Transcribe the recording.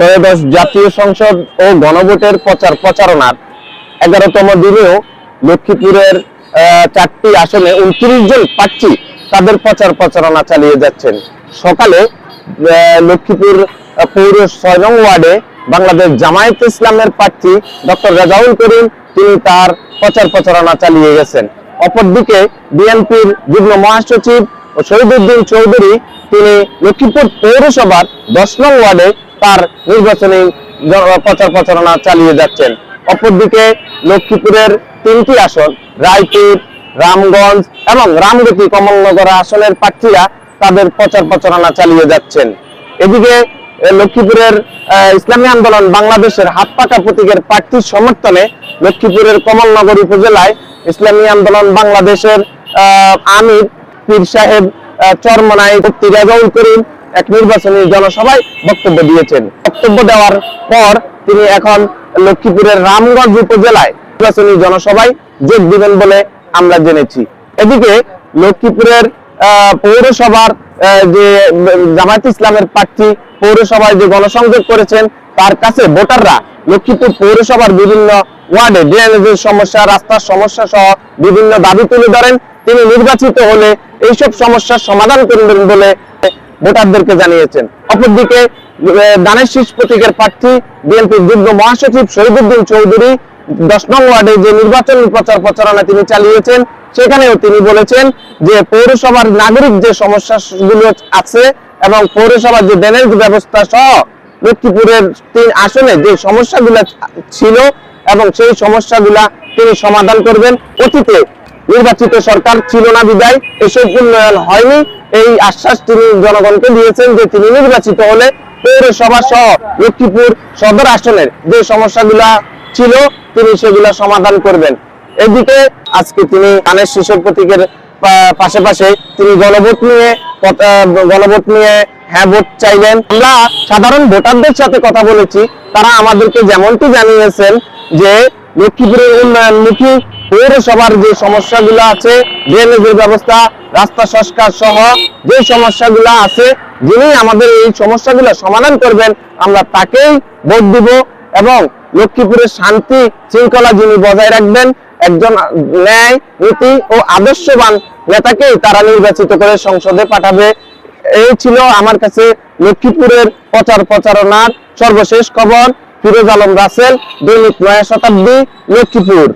ত্রয়োদশ জাতীয় সংসদ ও গণভোটের প্রচারণার 11তম দিনেও লক্ষ্মীপুরের 4টি আসনে 29 জন প্রার্থী তাদের প্রচারণা চালিয়ে যাচ্ছেন। সকালে লক্ষ্মীপুর পৌর 6 নং ওয়ার্ডে বাংলাদেশ জামায়াত ইসলামের প্রার্থী ডক্টর রেজাউল করিম তিনি তার প্রচারণা চালিয়ে গেছেন। অপরদিকে বিএনপির যুগ্ম মহাসচিব শহীদুদ্দিন চৌধুরী তিনি লক্ষ্মীপুর পৌরসভার 10 নং ওয়ার্ডে তার নির্বাচনী প্রচারণা চালিয়ে যাচ্ছেন। অপরদিকে লক্ষ্মীপুরের 3টি আসন রায়পুর, রামগঞ্জ এবং রামগতি কমলনগর আসনের প্রার্থীরা তাদের প্রচারণা চালিয়ে যাচ্ছেন। এদিকে লক্ষ্মীপুরের ইসলামী আন্দোলন বাংলাদেশের হাত পাকা প্রতীকের প্রার্থীর সমর্থনে লক্ষ্মীপুরের কমলনগর উপজেলায় ইসলামী আন্দোলন বাংলাদেশের আমির পীর সাহেব চরমনাই রেজাউল করিম এক নির্বাচনী জনসভায় বক্তব্য দিয়েছেন। বক্তব্য দেওয়ার পর তিনি এখন লক্ষ্মীপুরের রামগঞ্জ উপজেলায় নির্বাচনী জনসভায় যোগ দিবেন বলে আমরা জেনেছি। এদিকে লক্ষ্মীপুরের পৌরসভার যে জামায়াত ইসলামের প্রার্থী পৌরসভায় যে গণসংযোগ করেছেন তার কাছে ভোটাররা লক্ষ্মীপুর পৌরসভার বিভিন্ন ওয়ার্ডে ড্রেনেজের সমস্যা, রাস্তার সমস্যা সহ বিভিন্ন দাবি তুলে ধরেন। তিনি নির্বাচিত হলে এইসব সমস্যার সমাধান করবেন বলে ভোটারদেরকে জানিয়েছেন। অপরদিকে দানের শীষ প্রতীকের প্রার্থী বিএনপির যুগ্ম মহাসচিব শহীদুদ্দিন চৌধুরী 10 নং ওয়ার্ডে যে নির্বাচনী প্রচারণা তিনি চালিয়েছেন সেখানেও তিনি বলেছেন যে পৌরসভার নাগরিক যে সমস্যাগুলো আছে এবং পৌরসভার যে ড্রেনেজ ব্যবস্থা সহ লক্ষ্মীপুরের 3 আসনে যে সমস্যাগুলো ছিল এবং সেই সমস্যাগুলা তিনি সমাধান করবেন। অতীতে নির্বাচিত সরকার ছিল না বিদায় এসব উন্নয়ন হয়নি, এই আশ্বাস তিনি জনগণকে দিয়েছেন যে তিনি নির্বাচিত হলে পৌরসভা সহ লক্ষ্মীপুর সদর আসনের যে সমস্যাগুলা ছিল তিনি সেগুলা সমাধান করবেন। এদিকে আজকে তিনি দানের শীষ প্রতীকের পাশাপাশি তিনি গণভোট নিয়ে হ্যাঁ ভোট চাইলেন। আমরা সাধারণ ভোটারদের সাথে কথা বলেছি, তারা আমাদেরকে যেমনটি জানিয়েছেন যে লক্ষ্মীপুরের উন্নয়নমুখী পৌরসভার যে সমস্যাগুলো আছে, ড্রেনেজের ব্যবস্থা, রাস্তা সংস্কার সহ যে সমস্যাগুলো আছে, যিনি আমাদের এই সমস্যাগুলো সমাধান করবেন আমরা তাকেই ভোট দিব এবং লক্ষ্মীপুরের শান্তি শৃঙ্খলা যিনি বজায় রাখবেন একজন ন্যায় নীতি ও আদর্শবান নেতাকেই তারা নির্বাচিত করে সংসদে পাঠাবে। এই ছিল আমার কাছে লক্ষ্মীপুরের প্রচারণার সর্বশেষ খবর। ফিরোজ আলম রাসেল, দৈনিক নয়া শতাব্দী, লক্ষ্মীপুর।